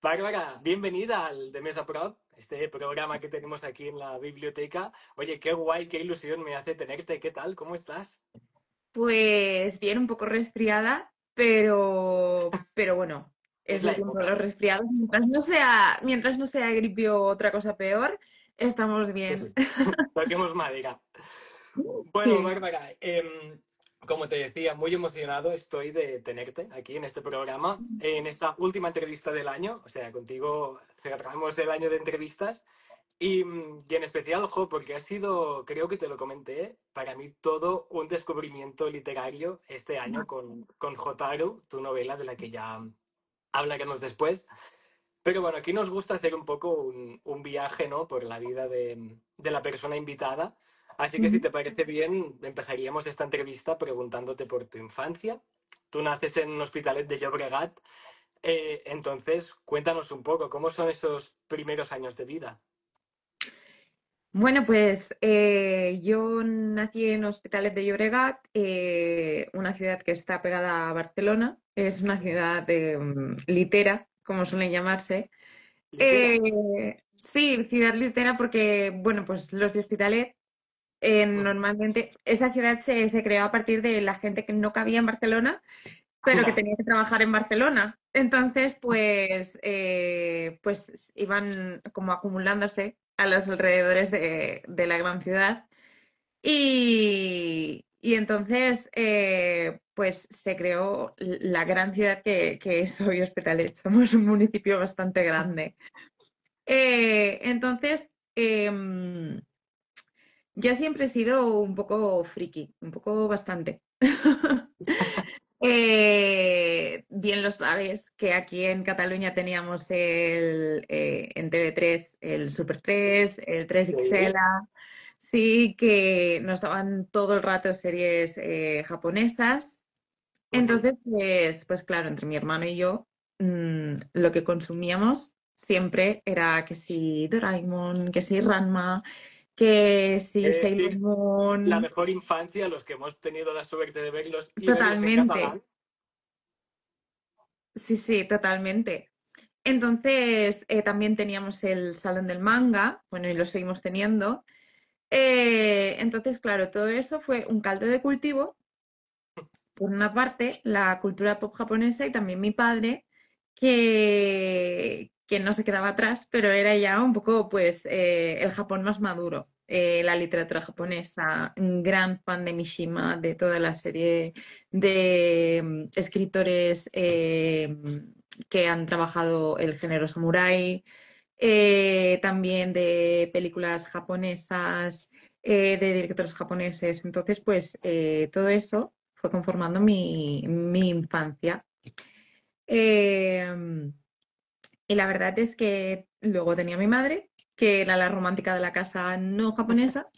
Bárbara, bienvenida al de Mesa Prod, este programa que tenemos aquí en la biblioteca. Oye, qué guay, qué ilusión me hace tenerte. ¿Qué tal? ¿Cómo estás? Pues bien, un poco resfriada, pero bueno, Es es la el tiempo de los época. resfriados. Mientras no sea gripe o otra cosa peor, estamos Pues bien. sí, toquemos madera. Bueno, Sí. Bárbara, como te decía, muy emocionado estoy de tenerte aquí en este programa, en esta última entrevista del año. O sea, contigo cerramos el año de entrevistas. Y en especial, ojo, porque ha sido, creo que te lo comenté, para mí todo un descubrimiento literario este año con Jotaro, tu novela de la que ya hablaremos después. Pero bueno, aquí nos gusta hacer un poco un viaje, ¿no? Por la vida de la persona invitada. Así que si Ujú. te parece bien, empezaríamos esta entrevista preguntándote por tu infancia. Tú naces en un Hospitalet de Llobregat, entonces cuéntanos un poco, ¿cómo son esos primeros años de vida? Bueno, pues yo nací en Hospitalet de Llobregat, una ciudad que está pegada a Barcelona. Es una ciudad litera, como suelen llamarse. Litera. Sí, ciudad litera porque, bueno, pues los de Hospitalet. Normalmente esa ciudad se creó a partir de la gente que no cabía en Barcelona, pero que Anda. tenía que trabajar en Barcelona. Entonces, pues iban como acumulándose a los alrededores de la gran ciudad. Y entonces, pues se creó la gran ciudad que es hoy Hospitalet. Somos un municipio bastante grande. Entonces, yo siempre he sido un poco friki, un poco bastante. Bien lo sabes que aquí en Cataluña teníamos en TV3 el Super 3, el 3XL, Sí. sí, que nos daban todo el rato series japonesas. Ujú. Entonces, pues claro, entre mi hermano y yo, lo que consumíamos siempre era que si Doraemon, que si Ranma, que si Sailor Decir, la Moon, mejor infancia, los que hemos tenido la suerte de verlos y verlos en totalmente. catalán. Sí, sí, totalmente. Entonces, también teníamos el Salón del Manga, bueno, y lo seguimos teniendo. Entonces, claro, todo eso fue un caldo de cultivo. Por una parte, la cultura pop japonesa y también mi padre, que no se quedaba atrás, pero era ya un poco, pues, el Japón más maduro. La literatura japonesa, un gran fan de Mishima, de toda la serie de escritores que han trabajado el género samurái, también de películas japonesas, de directores japoneses. Entonces, pues, todo eso fue conformando mi infancia. Eh, y la verdad es que luego tenía mi madre, que era la romántica de la casa no japonesa.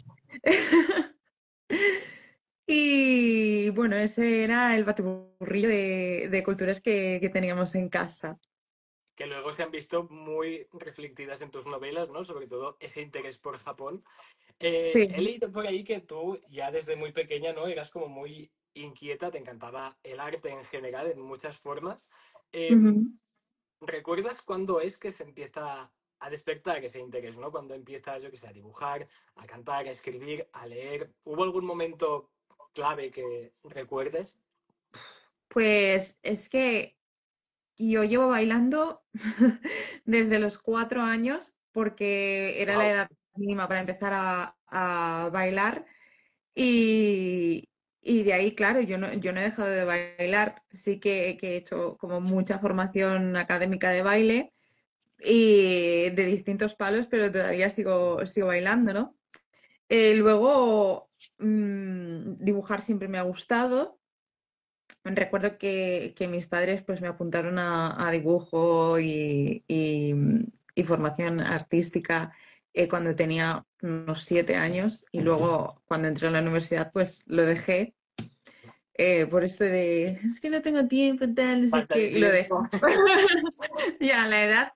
Y bueno, ese era el batiburrillo de culturas que teníamos en casa. Que luego se han visto muy reflectidas en tus novelas, ¿no? Sobre todo ese interés por Japón. He Sí. leído por ahí que tú ya desde muy pequeña, ¿no? Eras como muy inquieta, te encantaba el arte en general, en muchas formas. Eh, Ujú. ¿Recuerdas cuándo es que se empieza a despertar ese interés, ¿no? Cuando empiezas, yo qué sé, a dibujar, a cantar, a escribir, a leer. ¿Hubo algún momento clave que recuerdes? Pues es que yo llevo bailando desde los 4 años porque era la Wow. edad mínima para empezar a bailar y de ahí, claro, yo no he dejado de bailar. Sí que he hecho como mucha formación académica de baile y de distintos palos, pero todavía sigo bailando, ¿no? Luego, dibujar siempre me ha gustado. Recuerdo que mis padres pues me apuntaron a dibujo y formación artística cuando tenía unos 7 años y luego cuando entré en la universidad pues lo dejé por esto de es que no tengo tiempo, tal, no sé Falta qué, de y lo dejé. tiempo. Ya, la edad.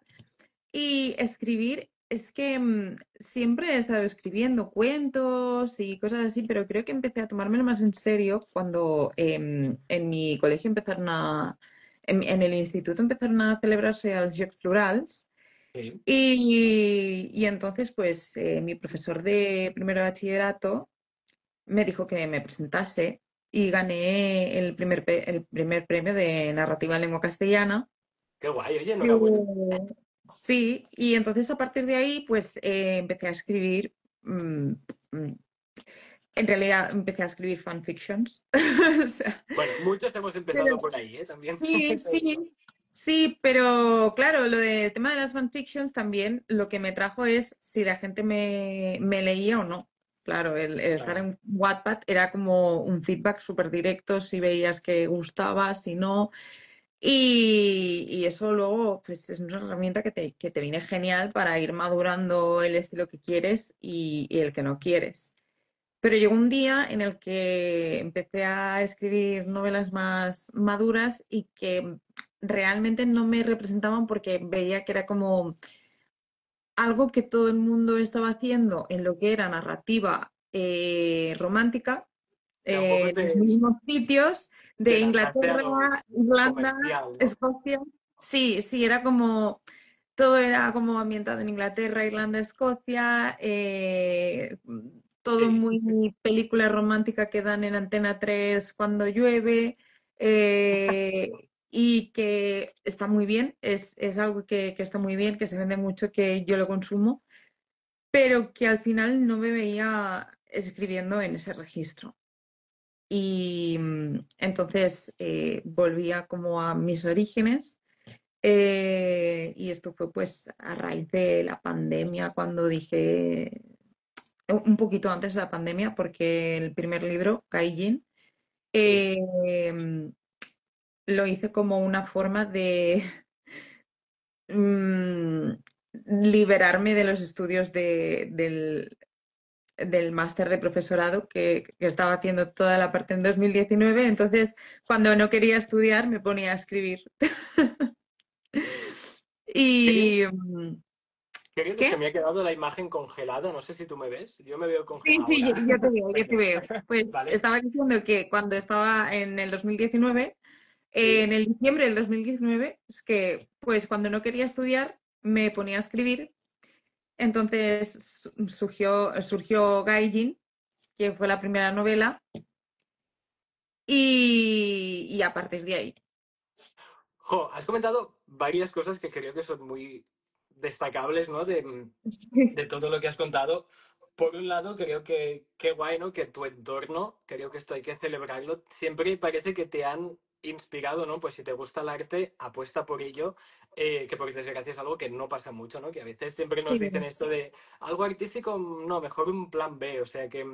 Y escribir, es que siempre he estado escribiendo cuentos y cosas así, pero creo que empecé a tomármelo más en serio cuando en mi colegio en el instituto empezaron a celebrarse els Jocs Florals Sí. y entonces pues mi profesor de primero de bachillerato me dijo que me presentase y gané el primer premio de narrativa en lengua castellana. Qué guay, oye, enhorabuena. Eh, sí, y entonces a partir de ahí pues empecé a escribir, mm, mm, en realidad empecé a escribir fanfictions. O sea, Bueno, muchos hemos pero empezado por ahí, ¿eh? También. sí, Te digo. sí, sí, pero claro, lo del tema de las fanfictions también lo que me trajo es si la gente me leía o no. Claro, el estar Claro. en Wattpad era como un feedback súper directo, si veías que gustaba, si no. Y eso luego pues, es una herramienta que te viene genial para ir madurando el estilo que quieres y el que no quieres. Pero llegó un día en el que empecé a escribir novelas más maduras y que realmente no me representaban porque veía que era como algo que todo el mundo estaba haciendo en lo que era narrativa romántica, Era un poco en los mismos sitios de de lanzarte a Inglaterra, lo Irlanda, comercial, ¿no? Escocia. Sí, sí, era como, todo era como ambientado en Inglaterra, Irlanda, Escocia, todo Sí, sí. muy película romántica que dan en Antena 3 cuando llueve, y que está muy bien, es algo que está muy bien, que se vende mucho, que yo lo consumo, pero que al final no me veía escribiendo en ese registro. Y entonces volvía como a mis orígenes, y esto fue pues a raíz de la pandemia, cuando dije, un poquito antes de la pandemia, porque el primer libro, Gaijin, Sí. eh, lo hice como una forma de mm, liberarme de los estudios del máster de profesorado que estaba haciendo toda la parte en 2019. Entonces, cuando no quería estudiar, me ponía a escribir. Creo, Y creo que se ¿qué? me ha quedado la imagen congelada. No sé si tú me ves. Yo me veo Sí, congelado sí, ahora. yo te veo, yo te Perfecto. veo. Pues Vale. estaba diciendo que cuando estaba en el 2019, Sí. en el diciembre del 2019, es que pues cuando no quería estudiar, me ponía a escribir. Entonces surgió Gaijin, que fue la primera novela, y a partir de ahí. Jo, has comentado varias cosas que creo que son muy destacables, ¿no? Sí, De todo lo que has contado. Por un lado, creo que qué guay, ¿no? Que tu entorno, creo que esto hay que celebrarlo. Siempre parece que te han inspirado, ¿no? Pues si te gusta el arte, apuesta por ello, que por desgracia es algo que no pasa mucho, ¿no? Que a veces siempre nos dicen sí. esto de algo artístico, no, mejor un plan B, o sea que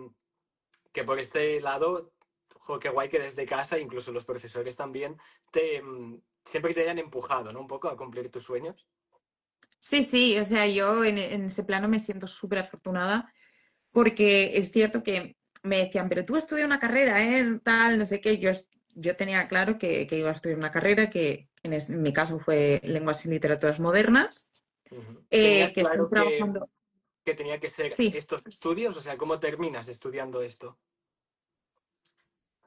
por este lado, jo, qué guay que desde casa, incluso los profesores también, siempre te hayan empujado, ¿no? Un poco a cumplir tus sueños. Sí, sí, o sea, yo en ese plano me siento súper afortunada porque es cierto que me decían, pero tú estudia una carrera, ¿eh? Tal, no sé qué. Yo tenía claro que iba a estudiar una carrera que en mi caso fue Lenguas y Literaturas Modernas, Ujú. ¿Tenías que estoy claro trabajando. que tenía que ser Sí, estos estudios? O sea, ¿cómo terminas estudiando esto?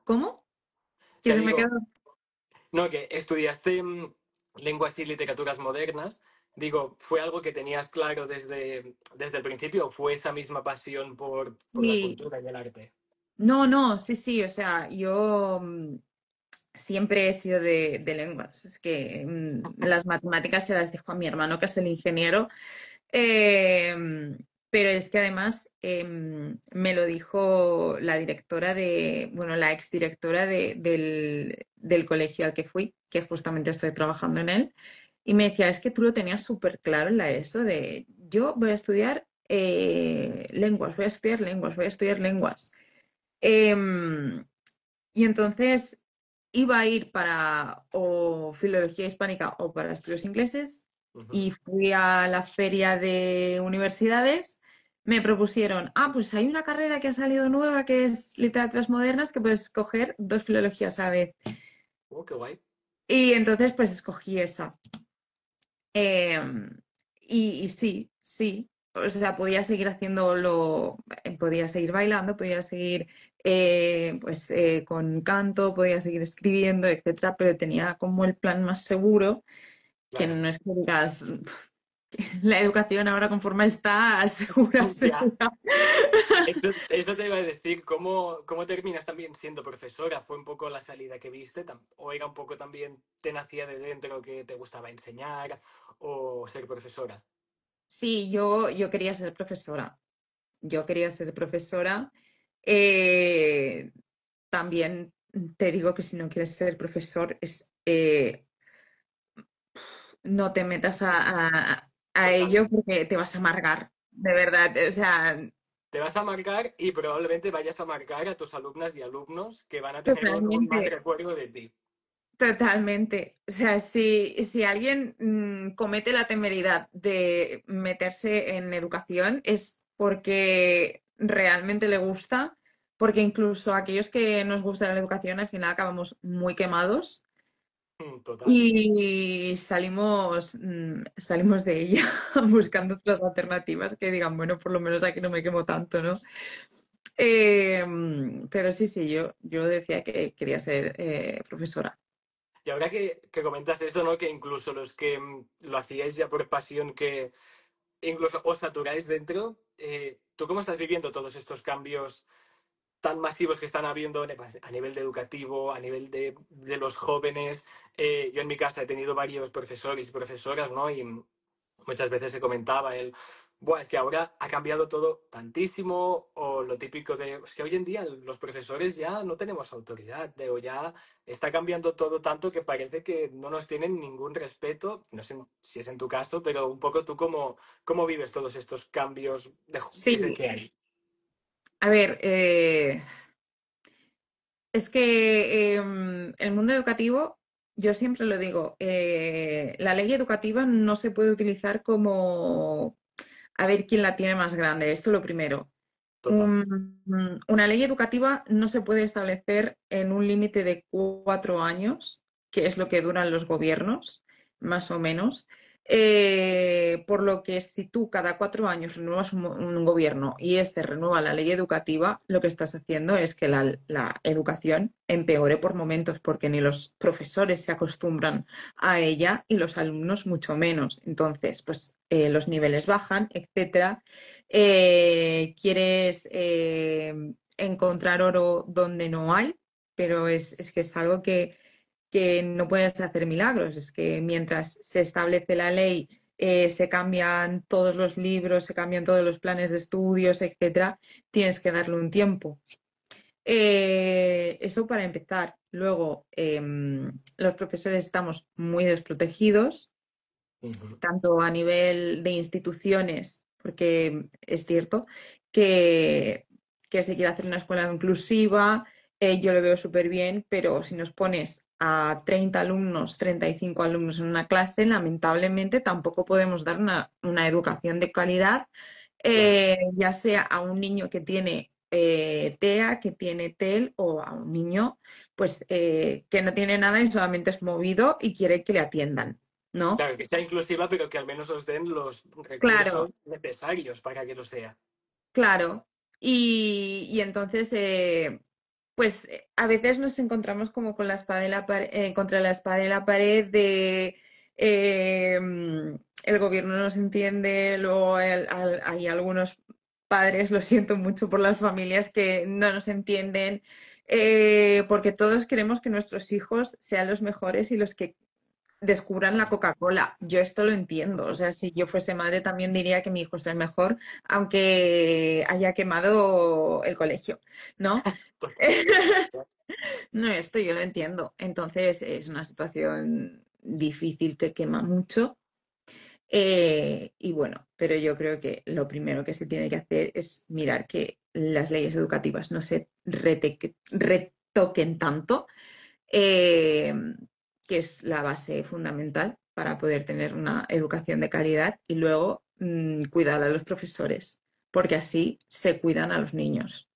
¿cómo? O Que sea, se me quedó. digo, no, que estudiaste lenguas y literaturas modernas. Digo, ¿fue algo que tenías claro desde el principio o fue esa misma pasión por la Sí, cultura y el arte? no, no, sí, sí, o sea, yo siempre he sido de lenguas. Es que las matemáticas se las dejo a mi hermano, que es el ingeniero. Pero es que además me lo dijo la directora bueno, la exdirectora del colegio al que fui, que justamente estoy trabajando en él, y me decía, es que tú lo tenías súper claro en la ESO de, yo voy a estudiar lenguas, voy a estudiar lenguas, voy a estudiar lenguas. Em, y entonces iba a ir para o filología hispánica o para estudios ingleses Ujú. y fui a la feria de universidades. Me propusieron, pues hay una carrera que ha salido nueva que es literaturas modernas que puedes escoger dos filologías a la vez. Oh, qué guay. Y entonces pues escogí esa. Eh, y sí, sí. o sea, podía seguir haciéndolo, podía seguir bailando, podía seguir pues con canto, podía seguir escribiendo, etcétera, pero tenía como el plan más seguro, que Claro. no es que digas, la educación ahora conforme está, segura, Ya. segura. Eso te iba a decir, ¿cómo terminas también siendo profesora? ¿Fue un poco la salida que viste? ¿O era un poco también, te nacía de dentro que te gustaba enseñar o ser profesora? Sí, yo quería ser profesora. Yo quería ser profesora. Eh, También te digo que si no quieres ser profesor, no te metas a ello Totalmente. porque te vas a amargar, de verdad. O sea, Te vas a marcar y probablemente vayas a marcar a tus alumnas y alumnos que van a tener un mal totalmente, recuerdo de ti. totalmente. O sea, si alguien comete la temeridad de meterse en educación es porque realmente le gusta, porque incluso aquellos que nos gusta la educación al final acabamos muy quemados. Total. Y salimos de ella buscando otras alternativas que digan, bueno, por lo menos aquí no me quemo tanto, ¿no? Pero sí, sí, yo decía que quería ser profesora. Y ahora que comentas eso, ¿no? Que incluso los que lo hacíais ya por pasión, que incluso os saturáis dentro, ¿tú cómo estás viviendo todos estos cambios tan masivos que están habiendo a nivel de educativo, a nivel de los jóvenes? Yo en mi casa he tenido varios profesores y profesoras, ¿no? Y muchas veces se comentaba Buah, es que ahora ha cambiado todo tantísimo, o lo típico es que hoy en día los profesores ya no tenemos autoridad, o ya está cambiando todo tanto que parece que no nos tienen ningún respeto, no sé si es en tu caso, pero un poco tú cómo vives todos estos cambios Sí, que hay. a ver, es que el mundo educativo, yo siempre lo digo, la ley educativa no se puede utilizar como a ver quién la tiene más grande. Esto es lo primero. Total. Una ley educativa no se puede establecer en un límite de 4 años, que es lo que duran los gobiernos, más o menos. Por lo que si tú cada 4 años renuevas un gobierno y este renueva la ley educativa, lo que estás haciendo es que la educación empeore por momentos, porque ni los profesores se acostumbran a ella y los alumnos mucho menos. Entonces, pues los niveles bajan, etcétera. Quieres encontrar oro donde no hay, pero es que es algo que no puedes hacer milagros. Es que mientras se establece la ley, se cambian todos los libros, se cambian todos los planes de estudios, etcétera, tienes que darle un tiempo. Eso para empezar. Luego, los profesores estamos muy desprotegidos Ujú. tanto a nivel de instituciones, porque es cierto que, que se quiere hacer una escuela inclusiva, yo lo veo súper bien, pero si nos pones a 30 alumnos, 35 alumnos en una clase, lamentablemente tampoco podemos dar una educación de calidad, Claro. ya sea a un niño que tiene TEA, que tiene TEL, o a un niño pues que no tiene nada y solamente es movido y quiere que le atiendan, ¿no? Claro, que sea inclusiva, pero que al menos os den los recursos Claro, necesarios para que lo sea. claro. Y entonces, pues a veces nos encontramos como con la espada de contra la espada de la pared de eh, el gobierno no nos entiende, luego hay algunos padres, lo siento mucho por las familias que no nos entienden, porque todos queremos que nuestros hijos sean los mejores y los que descubran la Coca-Cola. Yo esto lo entiendo. O sea, si yo fuese madre también diría que mi hijo es el mejor, aunque haya quemado el colegio, ¿no? Total. No, esto yo lo entiendo. Entonces es una situación difícil que quema mucho. Y bueno, pero yo creo que lo primero que se tiene que hacer es mirar que las leyes educativas no se retoquen tanto, eh, que es la base fundamental para poder tener una educación de calidad y luego cuidar a los profesores, porque así se cuidan a los niños.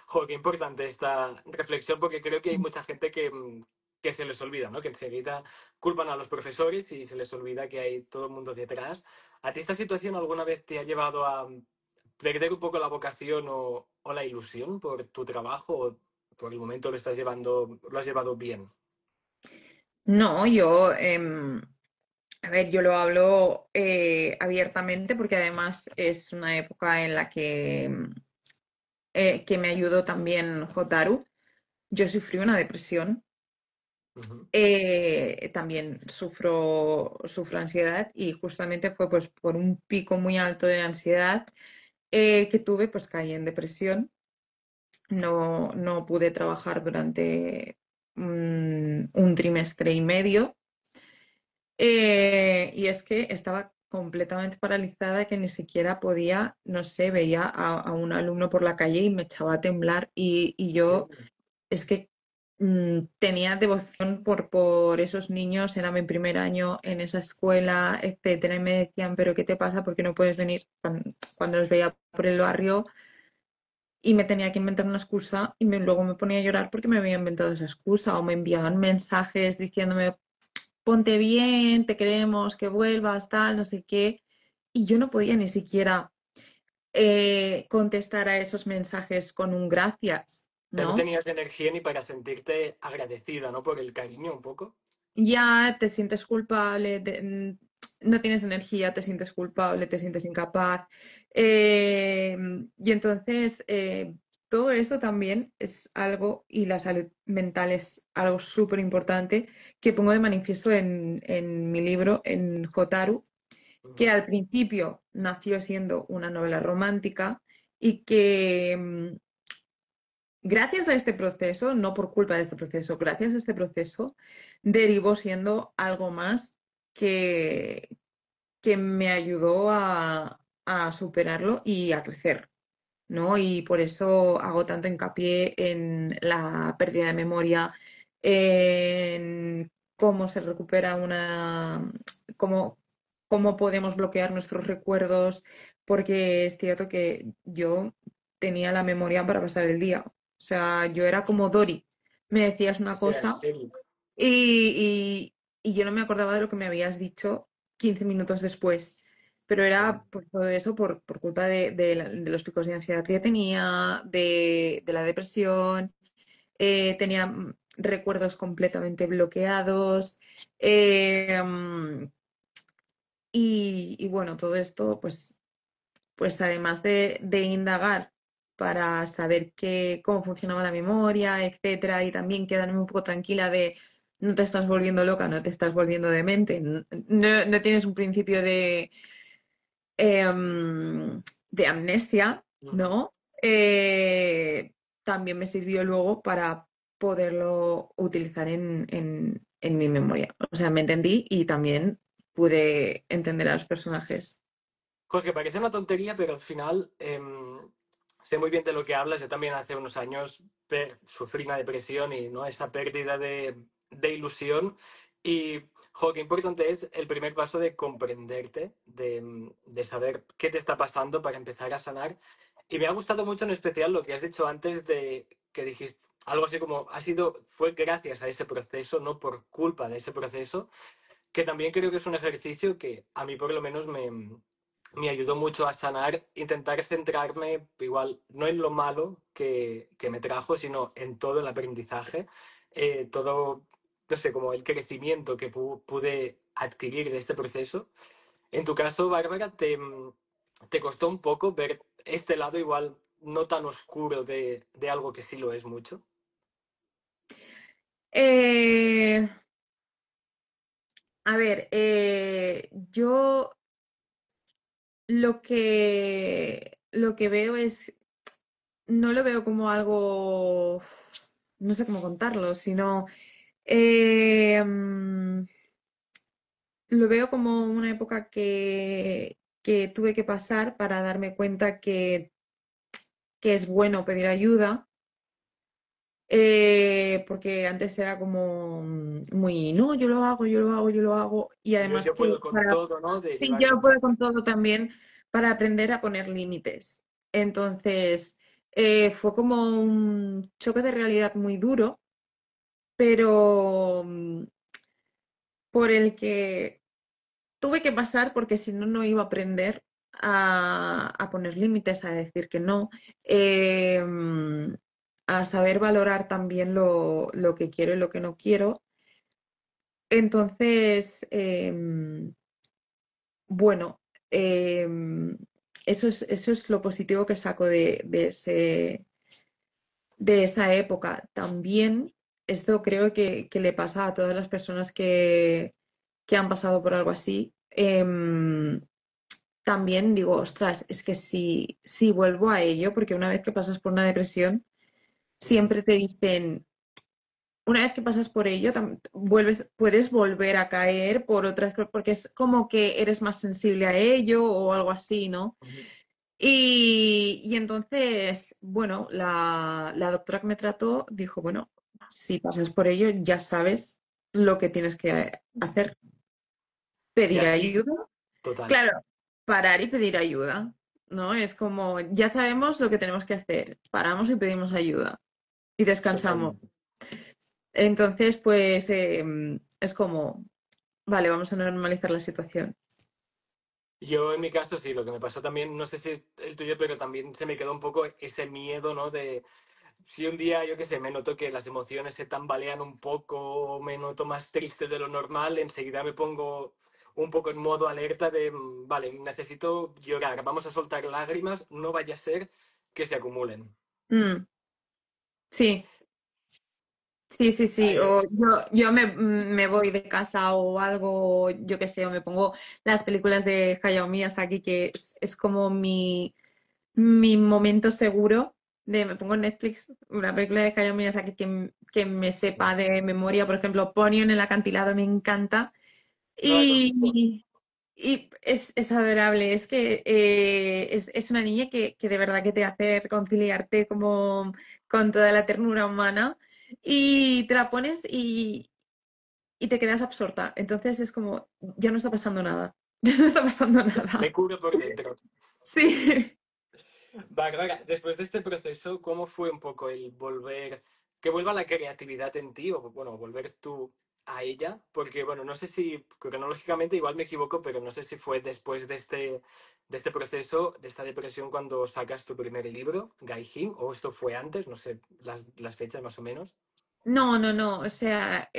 Jo, qué importante esta reflexión, porque creo que hay mucha gente que se les olvida, ¿no? Que enseguida culpan a los profesores y se les olvida que hay todo el mundo detrás. ¿A ti esta situación alguna vez te ha llevado a perder un poco la vocación o la ilusión por tu trabajo o por el momento lo has llevado bien? No, yo, a ver, yo lo hablo abiertamente porque además es una época en la que me ayudó también Jotaru. Yo sufrí una depresión, Ujú. también sufro ansiedad y justamente fue pues por un pico muy alto de ansiedad que tuve, pues caí en depresión. No pude trabajar durante un trimestre y medio. Y es que estaba completamente paralizada, que ni siquiera podía, no sé, veía a un alumno por la calle y me echaba a temblar y yo es que tenía devoción por esos niños, era mi primer año en esa escuela, etcétera, y me decían, pero ¿qué te pasa? ¿Por qué no puedes venir? Cuando los veía por el barrio y me tenía que inventar una excusa y luego me ponía a llorar porque me había inventado esa excusa o me enviaban mensajes diciéndome, ponte bien, te queremos, que vuelvas, tal, no sé qué. Y yo no podía ni siquiera contestar a esos mensajes con un gracias, Ya no ¿no? tenías energía ni para sentirte agradecida, ¿no? Por el cariño un poco. Ya te sientes culpable, no tienes energía, te sientes culpable, te sientes incapaz. Eh, y entonces, todo eso también es algo, y la salud mental es algo súper importante que pongo de manifiesto en mi libro, en Jotaru, que Ujú. al principio nació siendo una novela romántica y que gracias a este proceso, no por culpa de este proceso, gracias a este proceso, derivó siendo algo más que, que me ayudó a superarlo y a crecer, ¿no? Y por eso hago tanto hincapié en la pérdida de memoria, en cómo se recupera cómo, cómo podemos bloquear nuestros recuerdos, porque es cierto que yo tenía la memoria para pasar el día. O sea, yo era como Dory. Me decías O una sea, en cosa serio. y yo no me acordaba de lo que me habías dicho 15 minutos después. Pero era por todo eso, por culpa de los picos de ansiedad que tenía, de la depresión, tenía recuerdos completamente bloqueados. Y bueno, todo esto, pues además de indagar para saber cómo funcionaba la memoria, etcétera, y también quedarme un poco tranquila de no te estás volviendo loca, no te estás volviendo demente, no tienes un principio de amnesia, Ujú. ¿no? También me sirvió luego para poderlo utilizar en mi memoria. O sea, me entendí y también pude entender a los personajes. Pues que parece una tontería, pero al final sé muy bien de lo que hablas. Yo también hace unos años sufrí una depresión y no esa pérdida de ilusión. Y, jo, qué importante es el primer paso de comprenderte, de saber qué te está pasando para empezar a sanar. Y me ha gustado mucho en especial lo que has dicho antes de que dijiste algo así como fue gracias a ese proceso, no por culpa de ese proceso, que también creo que es un ejercicio que a mí por lo menos me ayudó mucho a sanar, intentar centrarme igual no en lo malo que me trajo, sino en todo el aprendizaje, todo, no sé, como el crecimiento que pude adquirir de este proceso. En tu caso, Bárbara, te costó un poco ver este lado igual no tan oscuro de algo que sí lo es mucho. Eh, a ver, yo lo que veo es, no lo veo como algo, no sé cómo contarlo, sino lo veo como una época que tuve que pasar para darme cuenta que es bueno pedir ayuda. Porque antes era como muy, no, yo lo hago, yo lo hago, yo lo hago. Y además Yo que puedo con todo, ¿no? De sí, llevar yo esa lo puedo con chaqueta. todo también para aprender a poner límites. Entonces, fue como un choque de realidad muy duro pero por el que tuve que pasar porque si no, no iba a aprender a poner límites, a decir que no, eh, a saber valorar también lo que quiero y lo que no quiero. Entonces, bueno, eso es lo positivo que saco de esa época. También esto creo que le pasa a todas las personas que han pasado por algo así. También digo, ostras, es que si vuelvo a ello, porque una vez que pasas por una depresión, Ujú. siempre te dicen, una vez que pasas por ello, puedes volver a caer por otras cosas, porque es como que eres más sensible a ello o algo así, ¿no? Ujú. Y entonces, bueno, la doctora que me trató dijo, bueno, si pasas por ello, ya sabes lo que tienes que hacer, pedir Ya sí, ayuda. total. Claro, parar y pedir ayuda, ¿no? Es como, ya sabemos lo que tenemos que hacer, paramos y pedimos ayuda y descansamos. Totalmente. Entonces, pues es como, vale, vamos a normalizar la situación. Yo en mi caso sí, lo que me pasó también, no sé si es el tuyo, pero también se me quedó un poco ese miedo, ¿no? De si un día, yo qué sé, me noto que las emociones se tambalean un poco, o me noto más triste de lo normal, enseguida me pongo un poco en modo alerta de, vale, necesito llorar, vamos a soltar lágrimas, no vaya a ser que se acumulen. Mm, sí. Sí, sí, sí. Ay, O yo me voy de casa o algo, yo qué sé, o me pongo las películas de Hayao Miyazaki, que es como mi momento seguro de me pongo en Netflix una película de Hayao Miyazaki que me sepa de memoria. Por ejemplo, Ponyo en el acantilado me encanta. no la conozco. Y es adorable. Es que es una niña que de verdad que te hace reconciliarte como con toda la ternura humana y te la pones y te quedas absorta. Entonces es como, ya no está pasando nada. Ya no está pasando Me nada. curo por dentro. Sí. Vale, vale. Después de este proceso, ¿cómo fue un poco el volver, que vuelva la creatividad en ti, o bueno, volver tú a ella? Porque, bueno, no sé si cronológicamente igual me equivoco, pero no sé si fue después de este proceso, de esta depresión, cuando sacas tu primer libro, Gaijin, o esto fue antes, no sé las fechas más o menos. No, no, no. O sea,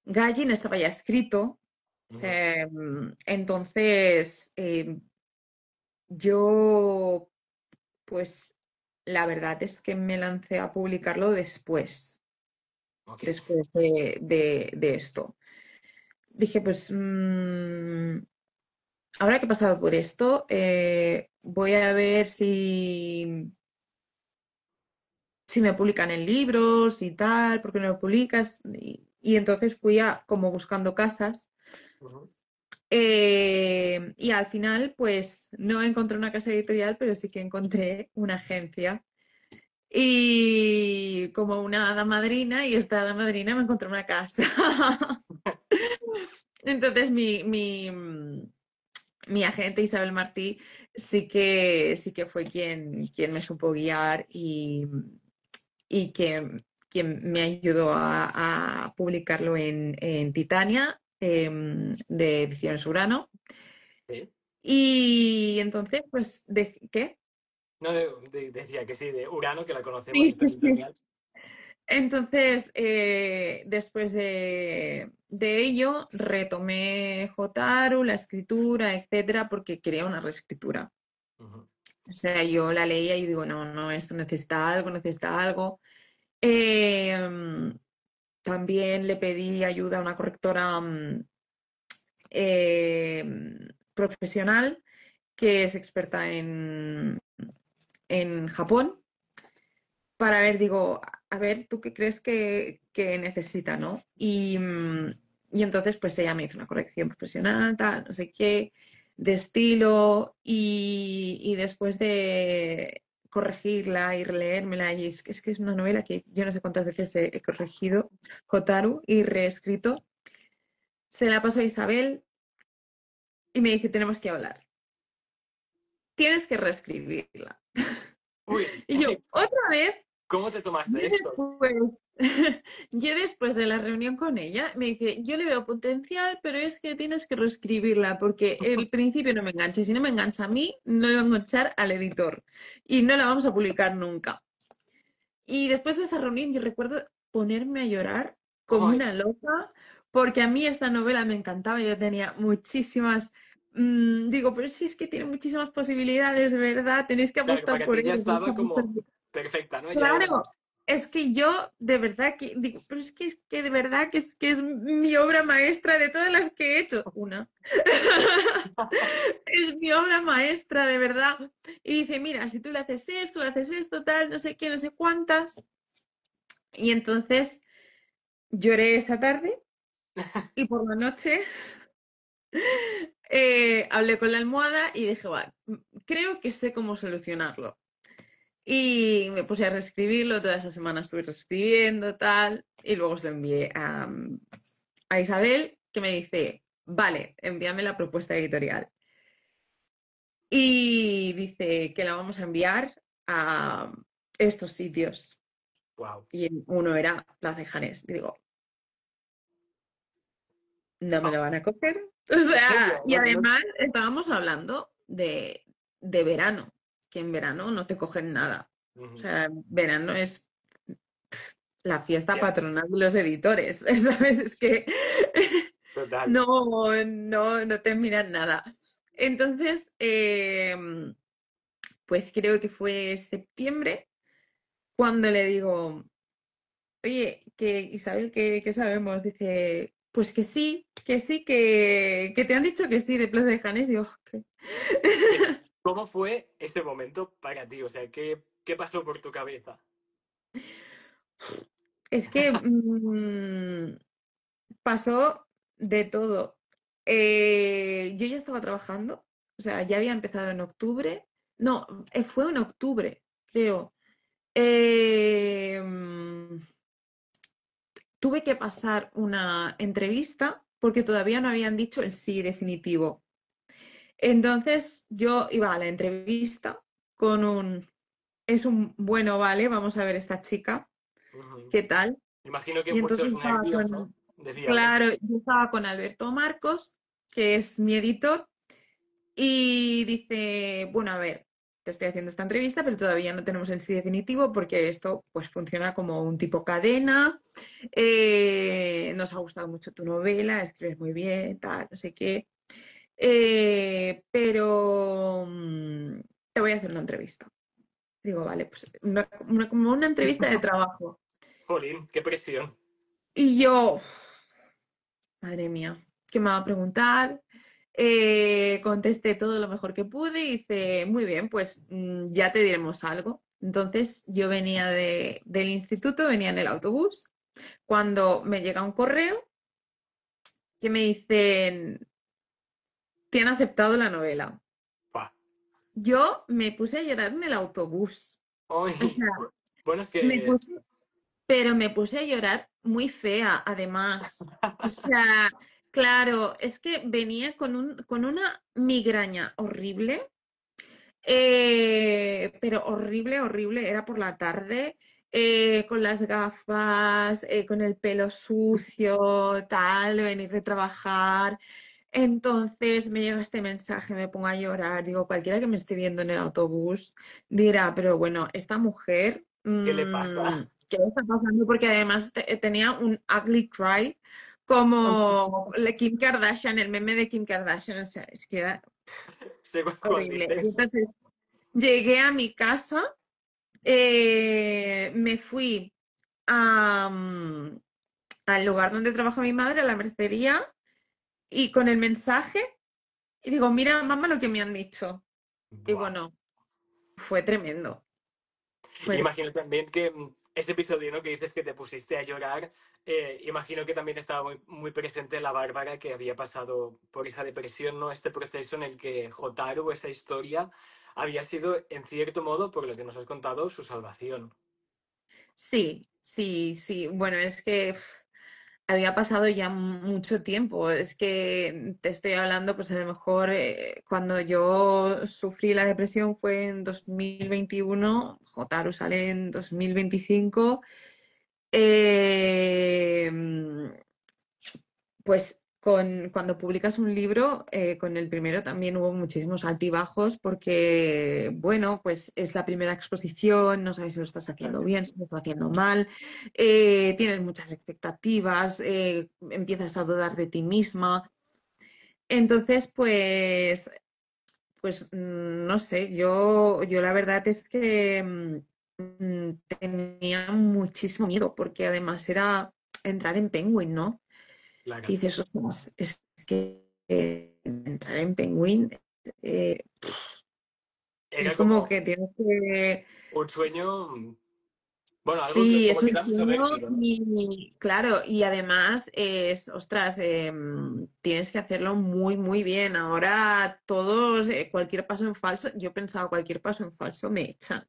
Gallin estaba ya escrito. O Ujú. sea, entonces, yo, pues, la verdad es que me lancé a publicarlo Ok. después de esto. Dije, pues, ahora que he pasado por esto, voy a ver si me publican en libros y tal, porque no lo publicas. Y entonces fui como buscando casas. Ujú. Y al final, pues no encontré una casa editorial, pero sí que encontré una agencia. Y como una hada madrina, y esta hada madrina me encontró una casa. Entonces mi agente Isabel Martí sí que fue quien me supo guiar y quien me ayudó a publicarlo en Titania, de Ediciones Urano. Sí. Y entonces, pues, ¿qué? No, decía que sí, de Urano, que la conocemos, Sí, esta sí, sí. editorial. Entonces, después de ello, retomé Jotaro, la escritura, etcétera, porque quería una reescritura. Ujú. O sea, yo la leía y digo, no, no, esto necesita algo, necesita algo. Eh, También le pedí ayuda a una correctora eh, profesional que es experta en Japón para ver, digo, a ver, ¿tú qué crees que necesita, no? Y entonces, pues ella me hizo una corrección profesional, tal, no sé qué, de estilo, y después de corregirla y releérmela, y es que es una novela que yo no sé cuántas veces he corregido, Hotaru, y reescrito, se la pasó a Isabel y me dice, tenemos que hablar, tienes que reescribirla. Uy, Y yo, ¿otra vez? ¿Cómo te Yo tomaste esto? después, yo después de la reunión con ella me dice, yo le veo potencial, pero es que tienes que reescribirla porque el principio no me engancha y si no me engancha a mí, no le vamos a echar al editor y no la vamos a publicar nunca. Y después de esa reunión yo recuerdo ponerme a llorar como Ay, una loca porque a mí esta novela me encantaba, yo tenía muchísimas... digo, pero si es que tiene muchísimas posibilidades, de verdad, tenéis que claro, apostar para por ti ya ella. Tenéis que estaba apostar como perfecta, ¿no? Ya era... Claro, es que yo de verdad que digo, pero es que de verdad que es mi obra maestra de todas las que he hecho. Una. Es mi obra maestra, de verdad. Y dice, mira, si tú le haces esto, tal, no sé qué, no sé cuántas. Y entonces lloré esa tarde y por la noche hablé con la almohada y dije, va, creo que sé cómo solucionarlo. Y me puse a reescribirlo, toda esa semana estuve reescribiendo, tal, y luego se lo envié a Isabel, que me dice, vale, envíame la propuesta editorial. Y dice que la vamos a enviar a estos sitios. Wow. Y uno era Plaza de Janés. Y digo, no me lo van a coger. O ¿En sea, serio? y además estábamos hablando de verano, que en verano no te cogen nada. O Ujú. sea, verano es la fiesta Ya, patronal de los editores, ¿sabes? Es que total. no te miran nada. Entonces, pues creo que fue septiembre cuando le digo, oye, que Isabel, ¿qué sabemos? Dice, pues que te han dicho que sí de Plaza de Janes. Y yo, ¿qué? Pero, ¿cómo fue ese momento para ti? O sea, ¿qué pasó por tu cabeza? Es que pasó de todo. Yo ya estaba trabajando, o sea, ya había empezado en octubre. No, fue en octubre, creo. Eh, mm, Tuve que pasar una entrevista porque todavía no habían dicho el sí definitivo. Entonces yo iba a la entrevista con es un bueno, vale, vamos a ver esta chica, Ujú. ¿qué tal? Imagino que Y entonces muchos estaba nervios, ¿no? Decían claro, eso. yo estaba con Alberto Marcos, que es mi editor, y dice, bueno, a ver, te estoy haciendo esta entrevista, pero todavía no tenemos el sí definitivo porque esto pues funciona como un tipo cadena. Nos ha gustado mucho tu novela, escribes muy bien, tal, no sé qué. Pero te voy a hacer una entrevista. Digo, vale, pues como una entrevista de trabajo. Jolín, qué presión. Y yo, madre mía, ¿qué me va a preguntar? Contesté todo lo mejor que pude y dice, muy bien, pues ya te diremos algo. Entonces yo venía del instituto, venía en el autobús, cuando me llega un correo que me dicen, te han aceptado la novela. Pa. Yo me puse a llorar en el autobús. O sea, Ay, bueno, es me que puse, pero me puse a llorar muy fea, además. O sea, claro, es que venía con una migraña horrible, pero horrible, horrible. Era por la tarde, con las gafas, con el pelo sucio, tal, de venir de trabajar. Entonces me llega este mensaje, me pongo a llorar. Digo, cualquiera que me esté viendo en el autobús dirá, pero bueno, esta mujer, ¿qué le pasa? ¿qué le está pasando? Porque además tenía un ugly cry como Kim Kardashian, el meme de Kim Kardashian. O sea, es que era Sé cuál horrible. Y dices. entonces llegué a mi casa, me fui a, al lugar donde trabaja mi madre, a la mercería, y con el mensaje, y digo, mira, mamá, lo que me han dicho. Y Buah. bueno, fue tremendo. Fue Imagino también que ese episodio, ¿no? Que dices que te pusiste a llorar, imagino que también estaba muy presente la Bárbara que había pasado por esa depresión, ¿no? Este proceso en el que Jotaro, esa historia, había sido, en cierto modo, por lo que nos has contado, su salvación. Sí, sí, sí. Bueno, es que había pasado ya mucho tiempo. Es que te estoy hablando, pues a lo mejor cuando yo sufrí la depresión fue en 2021, Jotaro sale en 2025. Eh, pues cuando publicas un libro, con el primero también hubo muchísimos altibajos porque, bueno, pues es la primera exposición, no sabes si lo estás haciendo Claro. bien, si lo estás haciendo mal, tienes muchas expectativas, empiezas a dudar de ti misma. Entonces, no sé, yo la verdad es que tenía muchísimo miedo porque además era entrar en Penguin, ¿no? Claro. Y dices, ostras, es que entrar en Penguin eh, es Era como como que tienes que... un sueño, bueno, algo que Sí, es como que un da mucho sueño vértigo, ¿no? y claro, y además ostras, tienes que hacerlo muy, muy bien. Ahora todos, cualquier paso en falso, yo pensaba cualquier paso en falso me echan.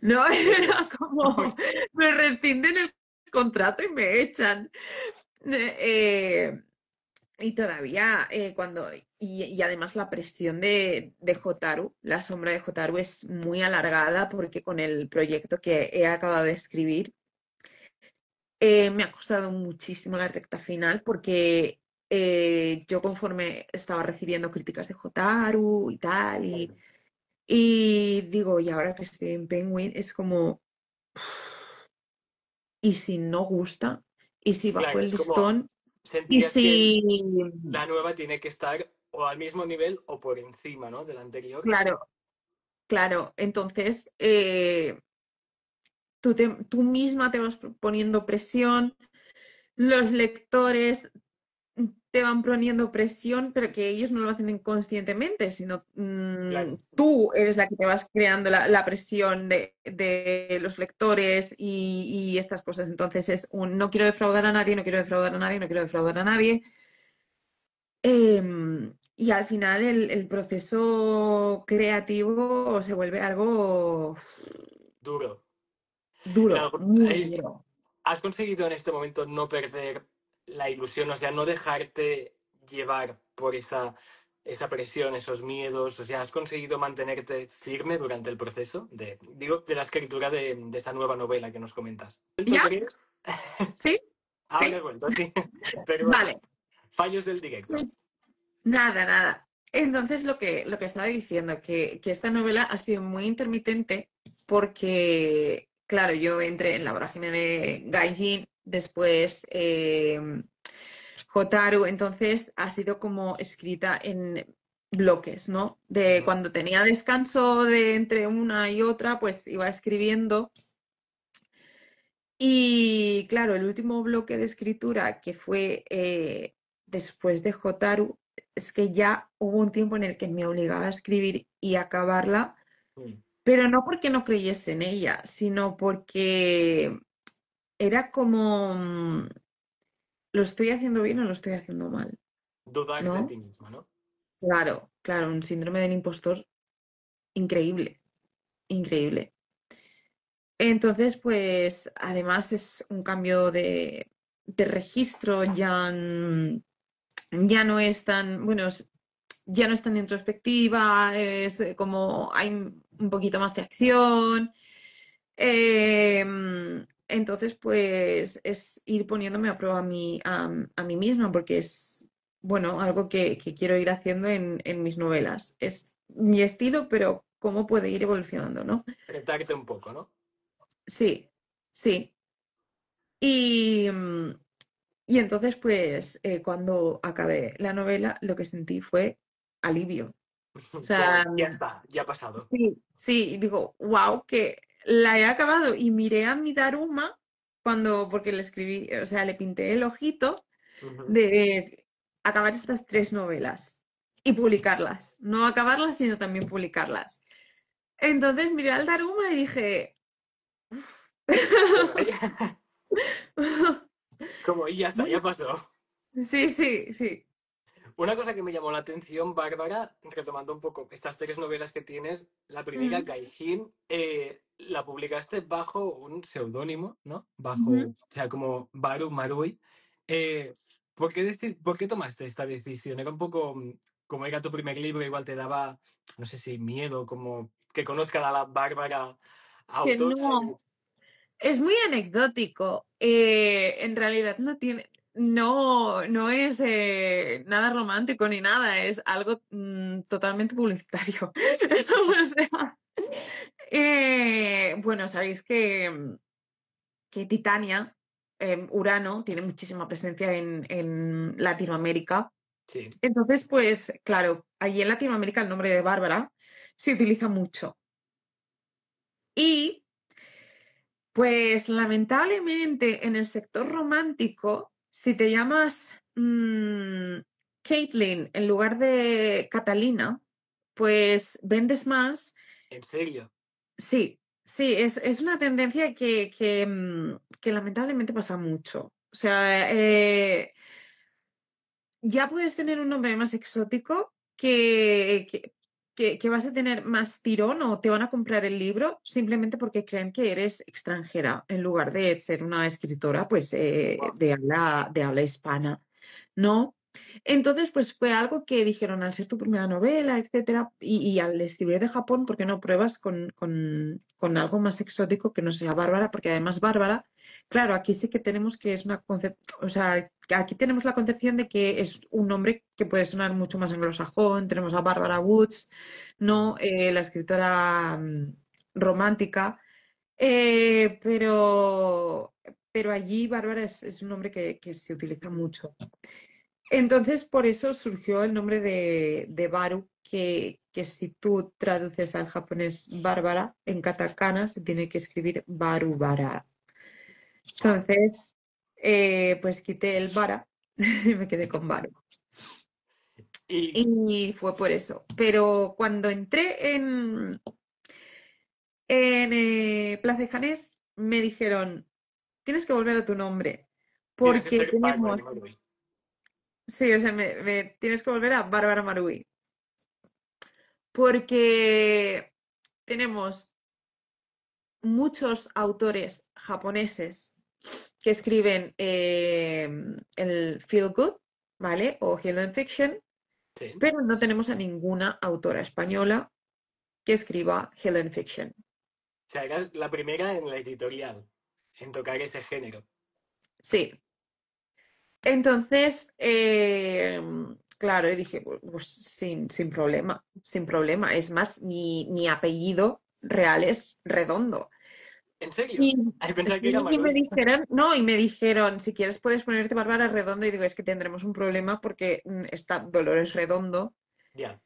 No, ¿En serio? era como, me rescinden el contrato y me echan. Eh, Y todavía y además la presión de Jotaro, la sombra de Jotaro es muy alargada porque con el proyecto que he acabado de escribir me ha costado muchísimo la recta final porque yo conforme estaba recibiendo críticas de Jotaro y tal y digo, y ahora que estoy en Penguin es como, ¿y si no gusta? ¿Y si bajo Claro, el es como listón? ¿Y sentías que si... la nueva tiene que estar o al mismo nivel o por encima, ¿no? De la anterior. Claro, claro, entonces tú misma te vas poniendo presión, los lectores te van poniendo presión, pero que ellos no lo hacen inconscientemente, sino Claro. tú eres la que te vas creando la presión de los lectores y estas cosas. Entonces es un no quiero defraudar a nadie, no quiero defraudar a nadie, no quiero defraudar a nadie. Y al final el proceso creativo se vuelve algo Duro. En duro, algún- muy eh, duro. ¿Has conseguido en este momento no perder la ilusión, o sea, no dejarte llevar por esa presión, esos miedos? O sea, ¿has conseguido mantenerte firme durante el proceso digo, de la escritura de esta nueva novela que nos comentas? ¿Vuelto, ¿Ya? crees? ¿Sí? Ahora he ¿Sí? vuelto, sí. Perdona. Vale. Fallos del directo. Pues nada, nada. Entonces lo que estaba diciendo, que esta novela ha sido muy intermitente porque, claro, yo entré en la vorágine de Gaijin, después Hotaru, entonces ha sido como escrita en bloques, ¿no? De Ujú. cuando tenía descanso de entre una y otra, pues iba escribiendo. Y claro, el último bloque de escritura que fue después de Hotaru, es que ya hubo un tiempo en el que me obligaba a escribir y acabarla, Mm. pero no porque no creyese en ella, sino porque era como, ¿lo estoy haciendo bien o lo estoy haciendo mal? Dudar de ¿No? ti misma, ¿no? Claro, claro, un síndrome del impostor increíble, increíble. Entonces, pues además es un cambio de registro, ya no es tan, bueno, ya no es tan introspectiva, es como hay un poquito más de acción. Eh, entonces, pues es ir poniéndome a prueba a mí misma, porque es, bueno, algo que quiero ir haciendo en mis novelas. Es mi estilo, pero cómo puede ir evolucionando, ¿no? Retarte un poco, ¿no? Sí, sí. Y, y entonces, pues, cuando acabé la novela, lo que sentí fue alivio. O Como sea, ya está, ya ha pasado. sí, sí, y digo, wow, que la he acabado. Y miré a mi Daruma porque le escribí, o sea, le pinté el ojito Ujú. de acabar estas tres novelas y publicarlas. No acabarlas, sino también publicarlas. Entonces miré al Daruma y dije, Como, como, y ya está, ya pasó. sí, sí, sí. Una cosa que me llamó la atención, Bárbara, retomando un poco estas tres novelas que tienes, la primera, Mm, Gaijin, la publicaste bajo un seudónimo, ¿no? Bajo, ujú. o sea, como Baru Marui. Eh, por qué tomaste esta decisión? Era un poco, como era tu primer libro, igual te daba, no sé si miedo, como que conozcan a la Bárbara Que autora. no, es muy anecdótico. En realidad no tiene, no es nada romántico ni nada, es algo totalmente publicitario. O sea, bueno, sabéis que Titania, Urano, tiene muchísima presencia en Latinoamérica. Sí, Entonces, pues claro, allí en Latinoamérica el nombre de Bárbara se utiliza mucho. Y pues lamentablemente en el sector romántico, si te llamas Caitlin en lugar de Catalina, pues vendes más. en serio. Sí, sí, es una tendencia que lamentablemente pasa mucho. O sea, ya puedes tener un nombre más exótico que vas a tener más tirón o te van a comprar el libro simplemente porque creen que eres extranjera en lugar de ser una escritora pues de habla hispana, ¿no? Entonces, pues fue algo que dijeron al ser tu primera novela, etcétera, y al escribir de Japón, ¿por qué no pruebas con algo más exótico que no sea Bárbara? Porque además Bárbara, claro, aquí sí que tenemos que es una concepción, o sea, aquí tenemos la concepción de que es un nombre que puede sonar mucho más anglosajón. Tenemos a Barbara Woods, ¿no? La escritora romántica. Pero allí Bárbara es un nombre que se utiliza mucho. Entonces, por eso surgió el nombre de Baru, que si tú traduces al japonés Bárbara, en katakana se tiene que escribir Baru Bara. Entonces, pues quité el Bara y me quedé con Baru. Y Y fue por eso. Pero cuando entré en Plaza de Janés, me dijeron, tienes que volver a tu nombre, tienes que porque ser Bárbara tenemos, Marui. sí, o sea, tienes que volver a Bárbara Marui, porque tenemos muchos autores japoneses que escriben el feel good, ¿vale? O Hidden Fiction, Sí. O pero no tenemos a ninguna autora española que escriba Hidden Fiction. sea, eras la primera en la editorial en tocar ese género. Sí. Entonces, claro, y dije, pues, sin problema, sin problema. Es más, mi apellido real es Redondo. ¿En serio? Y, Ahí pensaba que era sí, y me Marui. dijeron, no, y me dijeron, si quieres puedes ponerte Bárbara Redondo. Y digo, es que tendremos un problema porque está Dolores Redondo. Ya.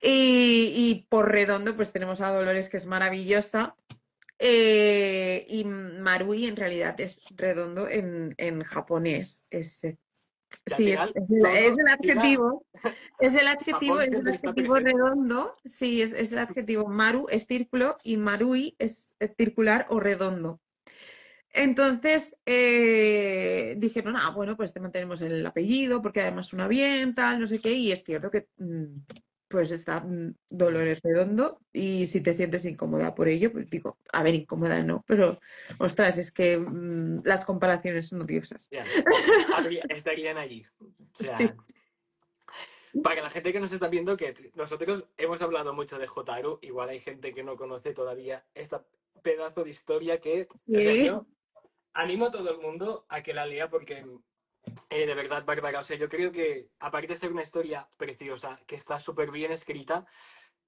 Y por Redondo, pues tenemos a Dolores, que es maravillosa. Y Marui en realidad es redondo en japonés. Que al Sí, final es todo el llega. adjetivo. Japón Es el siempre está adjetivo presente. redondo. Sí, es el adjetivo. Maru es círculo y Marui es circular o redondo. Entonces dijeron, ah, bueno, pues te mantenemos el apellido porque además suena bien, tal, no sé qué. Y es cierto que pues está Dolores Redondo y si te sientes incómoda por ello, pues digo, a ver, incómoda no, pero ostras, es que las comparaciones son odiosas. Ya. Estarían allí. O Sí. sea, para la gente que nos está viendo, que nosotros hemos hablado mucho de Jotaro, igual hay gente que no conoce todavía esta pedazo de historia que, o sea, Sí. yo animo a todo el mundo a que la lea porque de verdad, Bárbara, o sea, yo creo que aparte de ser una historia preciosa, que está súper bien escrita,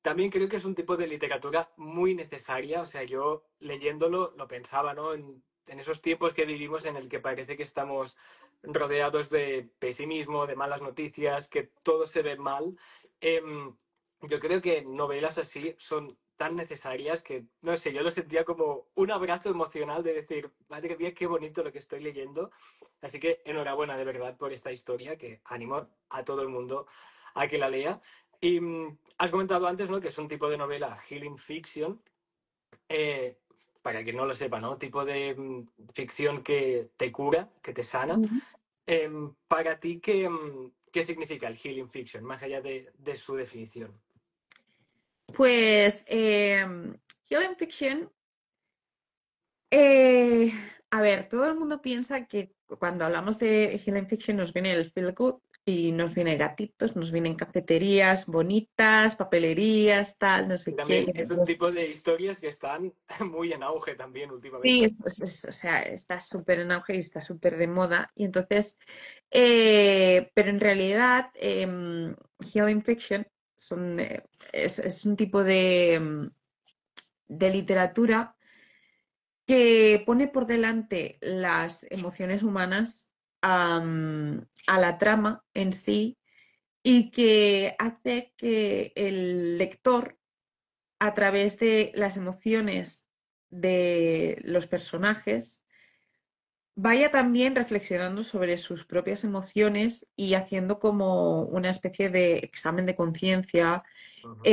también creo que es un tipo de literatura muy necesaria. O sea, yo leyéndolo lo pensaba, ¿no? En esos tiempos que vivimos en el que parece que estamos rodeados de pesimismo, de malas noticias, que todo se ve mal. Yo creo que novelas así son tan necesarias que, no sé, yo lo sentía como un abrazo emocional de decir, madre mía, qué bonito lo que estoy leyendo. Así que enhorabuena de verdad por esta historia, que animo a todo el mundo a que la lea. Y has comentado antes, ¿no? Que es un tipo de novela healing fiction. eh, para quien no lo sepa, ¿no? Tipo de ficción que te cura, que te sana. Para ti, ¿qué significa el healing fiction, más allá de su definición? Pues Hidden Fiction, eh, a ver, todo el mundo piensa que cuando hablamos de Healing Fiction nos viene el feel good y nos vienen gatitos, nos vienen cafeterías bonitas, papelerías, tal, no Y sé qué. también es un tipo de historias que están muy en auge también Sí, últimamente. o sea, está súper en auge y está súper de moda. Y entonces, pero en realidad, Healing Fiction es un tipo de literatura que pone por delante las emociones humanas a la trama en sí y que hace que el lector, a través de las emociones de los personajes, vaya también reflexionando sobre sus propias emociones y haciendo como una especie de examen de conciencia. Ujú.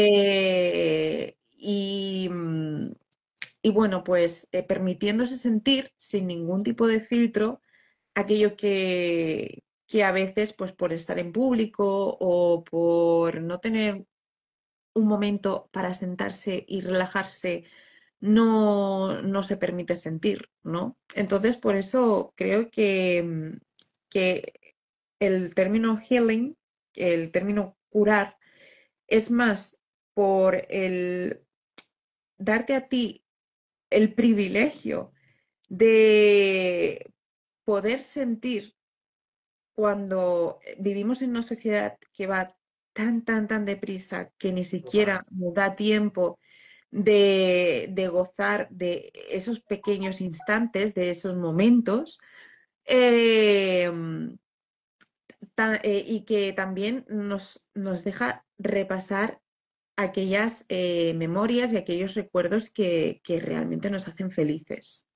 Y bueno, pues permitiéndose sentir sin ningún tipo de filtro aquello que a veces, pues por estar en público o por no tener un momento para sentarse y relajarse, no se permite sentir, ¿no? Entonces, por eso creo que el término healing, el término curar, es más por el darte a ti el privilegio de poder sentir cuando vivimos en una sociedad que va tan deprisa que ni siquiera Además, nos da tiempo de gozar de esos pequeños instantes, de esos momentos, eh, y que también nos deja repasar aquellas memorias y aquellos recuerdos que realmente nos hacen felices,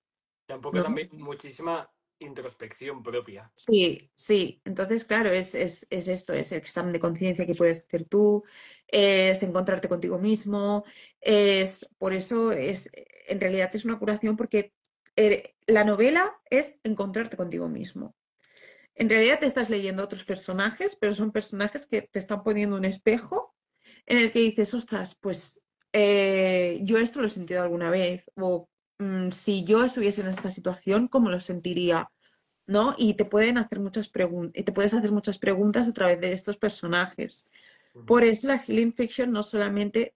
tampoco ¿no? también muchísima introspección propia. Sí, sí. Entonces, claro, es esto, es el examen de conciencia que puedes hacer tú, es encontrarte contigo mismo, por eso en realidad es una curación porque la novela es encontrarte contigo mismo. En realidad te estás leyendo otros personajes, pero son personajes que te están poniendo un espejo en el que dices, ostras, pues yo esto lo he sentido alguna vez, o si yo estuviese en esta situación, ¿cómo lo sentiría? ¿No? Y te pueden hacer muchas preguntas, y te puedes hacer muchas preguntas a través de estos personajes. Ujú. Por eso la healing fiction no solamente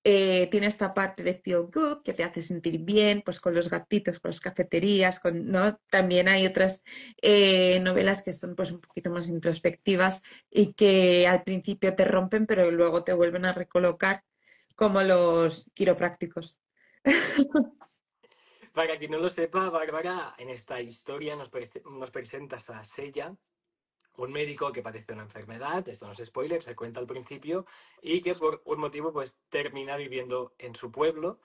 tiene esta parte de feel good que te hace sentir bien, pues con los gatitos, con las cafeterías, ¿no? También hay otras novelas que son pues un poquito más introspectivas y que al principio te rompen, pero luego te vuelven a recolocar, como los quiroprácticos. Para quien no lo sepa, Bárbara, en esta historia nos presentas a Sella, un médico que padece una enfermedad, esto no es spoiler, se cuenta al principio, y que por un motivo pues termina viviendo en su pueblo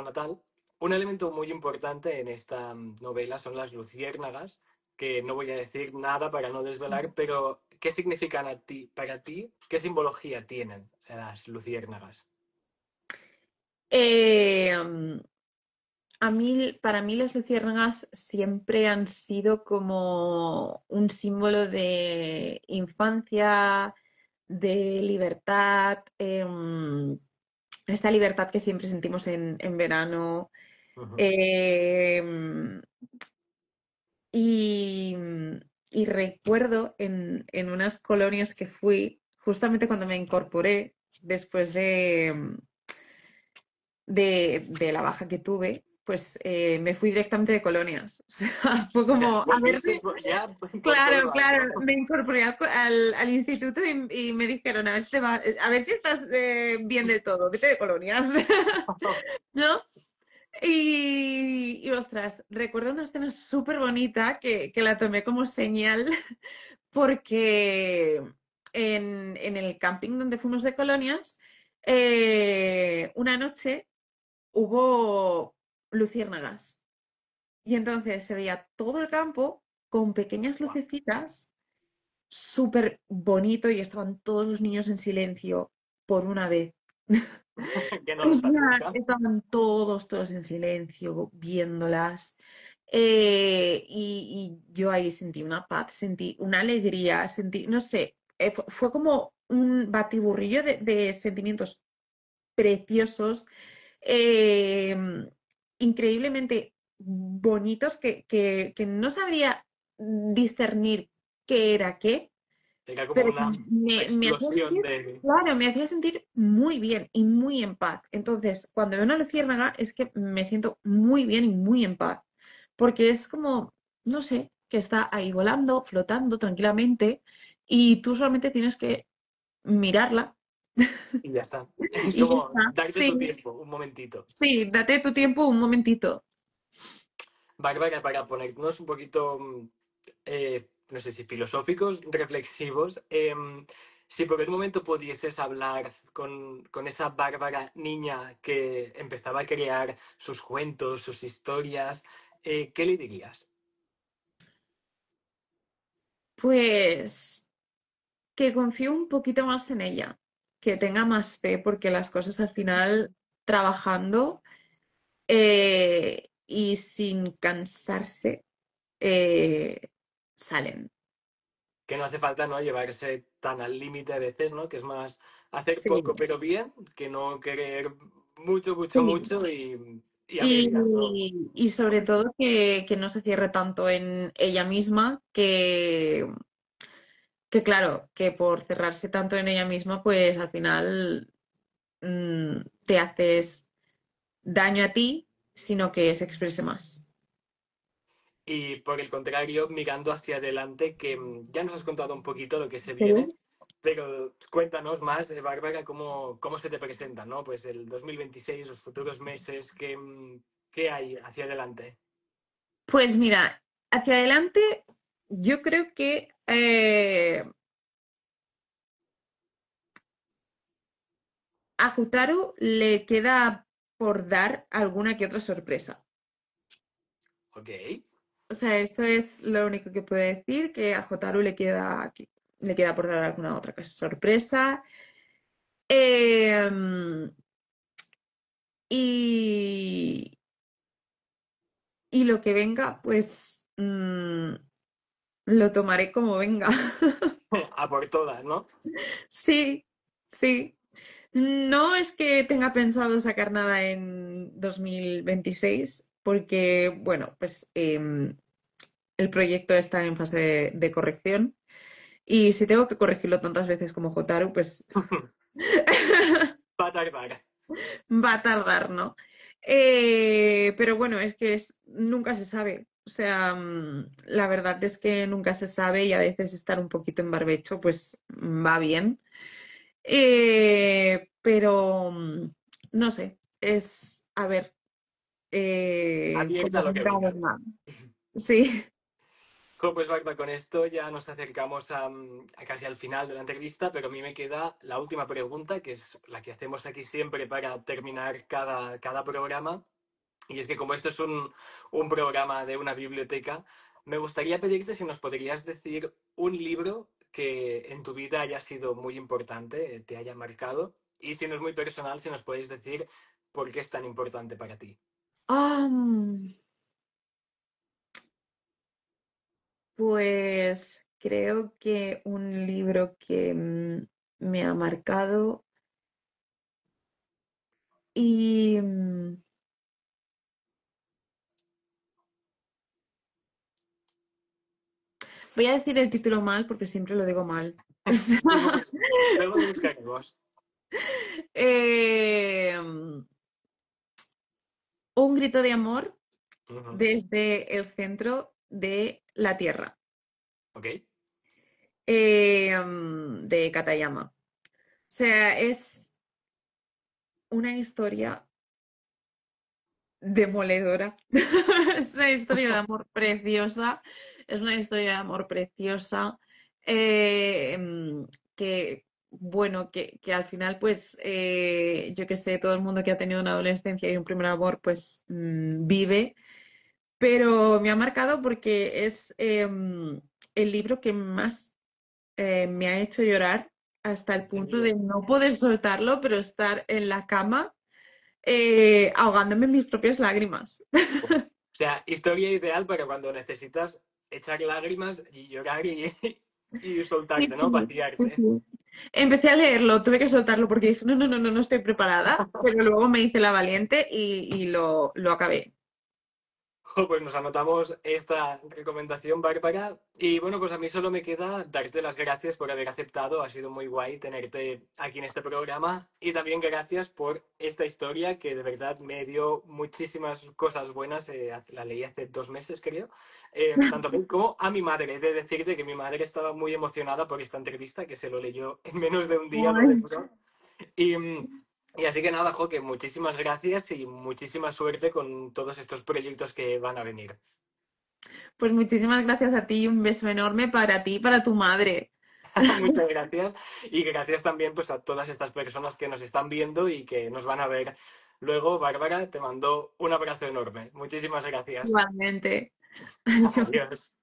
natal. Un elemento muy importante en esta novela son las luciérnagas, que no voy a decir nada para no desvelar, pero ¿qué significan para ti? ¿Qué simbología tienen las luciérnagas? Eh, para mí las luciérnagas siempre han sido como un símbolo de infancia, de libertad, esta libertad que siempre sentimos en verano. Ujú. em, y, y recuerdo en unas colonias que fui, justamente cuando me incorporé, después de la baja que tuve, pues me fui directamente de colonias. O sea, fue O sea, como, a ver volviste si... ya por todo Claro, lo claro, alto. me incorporé al instituto y me dijeron, a ver si, a ver si estás bien de todo, vete de colonias, ¿no? Ostras, recuerdo una escena súper bonita que la tomé como señal porque en el camping donde fuimos de colonias, una noche hubo luciérnagas. Y entonces se veía todo el campo con pequeñas Guau, lucecitas, súper bonito y estaban todos los niños en silencio por una vez. que no O lo están sea, nunca. estaban todos en silencio viéndolas. Y yo ahí sentí una paz, sentí una alegría, sentí, no sé, fue como un batiburrillo de sentimientos preciosos, eh, increíblemente bonitos que no sabría discernir qué era qué, Era como pero una me hacía explosión sentir, de... claro, me hacía sentir muy bien y muy en paz. Entonces, cuando veo una luciérnaga es que me siento muy bien y muy en paz, porque es como, no sé, que está ahí volando, flotando tranquilamente y tú solamente tienes que mirarla Y ya está. Es y ya como está. darte tu Sí, tiempo, un momentito. sí, date tu tiempo un momentito. Bárbara, para ponernos un poquito, no sé si filosóficos, reflexivos, si por un momento pudieses hablar con esa Bárbara niña que empezaba a crear sus cuentos, sus historias, ¿qué le dirías? Pues que confíe un poquito más en ella, que tenga más fe, porque las cosas al final, trabajando y sin cansarse, eh, salen. Que no hace falta no llevarse tan al límite a veces, ¿no? Que es más hacer Sí, poco pero bien, que no querer mucho, mucho, sí. mucho y arriesgarlo. Y sobre todo que no se cierre tanto en ella misma, que claro, que por cerrarse tanto en ella misma, pues al final te haces daño a ti, sino que se exprese más. Y por el contrario, mirando hacia adelante, que ya nos has contado un poquito lo que se Sí. viene, pero cuéntanos más, Bárbara, cómo se te presenta, ¿no? Pues el 2026, los futuros meses, ¿qué hay hacia adelante? Pues mira, hacia adelante, yo creo que a Jotaro le queda por dar alguna que otra sorpresa. Ok. O sea, esto es lo único que puedo decir, que a Jotaro le queda por dar alguna otra sorpresa. Em, y, y lo que venga, pues lo tomaré como venga. A por todas, ¿no? Sí, sí. No es que tenga pensado sacar nada en 2026, porque, bueno, pues el proyecto está en fase de corrección. Y si tengo que corregirlo tantas veces como Jotaro, pues Va a tardar. va a tardar, ¿no? Pero bueno, es que nunca se sabe. O sea, la verdad es que nunca se sabe y a veces estar un poquito en barbecho, pues va bien. Pero no sé, a ver, Abierta a como lo que venga, venga. venga. Sí. Pues Magda, con esto ya nos acercamos a casi al final de la entrevista, pero a mí me queda la última pregunta, que es la que hacemos aquí siempre para terminar cada programa. Y es que como esto es un programa de una biblioteca, me gustaría pedirte si nos podrías decir un libro que en tu vida haya sido muy importante, te haya marcado, y si no es muy personal, si nos puedes decir por qué es tan importante para ti. Ah, pues creo que un libro que me ha marcado y voy a decir el título mal porque siempre lo digo mal. O sea, Luego lo buscaremos. eh, Un grito de amor Ujú. desde el centro de la Tierra, Ok. de Katayama. O sea, es una historia demoledora. Es una historia de amor preciosa. Es una historia de amor preciosa. Que, bueno, que al final, pues, yo qué sé, todo el mundo que ha tenido una adolescencia y un primer amor, pues, vive. Pero me ha marcado porque es el libro que más me ha hecho llorar hasta el ¿En punto de serio? no poder soltarlo, pero estar en la cama ahogándome en mis propias lágrimas. Buah. O sea, historia ideal para cuando necesitas echar lágrimas y llorar y Sí, soltarte, ¿no? sí, sí, Vaciarte. sí. Empecé a leerlo, tuve que soltarlo porque dije, no, no, no, no, no estoy preparada, pero luego me hice la valiente y lo acabé. Jo, pues nos anotamos esta recomendación, Bárbara. Y bueno, pues a mí solo me queda darte las gracias por haber aceptado. Ha sido muy guay tenerte aquí en este programa. Y también gracias por esta historia que de verdad me dio muchísimas cosas buenas. La leí hace 2 meses, creo. Tanto a mí como a mi madre. He de decirte que mi madre estaba muy emocionada por esta entrevista, que se lo leyó en menos de un día, lo Ay, leyó. Y, y así que nada, Joque, muchísimas gracias y muchísima suerte con todos estos proyectos que van a venir. pues muchísimas gracias a ti y un beso enorme para ti y para tu madre. Muchas gracias y gracias también pues a todas estas personas que nos están viendo y que nos van a ver luego. Bárbara, te mando un abrazo enorme. Muchísimas gracias. Igualmente. Adiós. Adiós.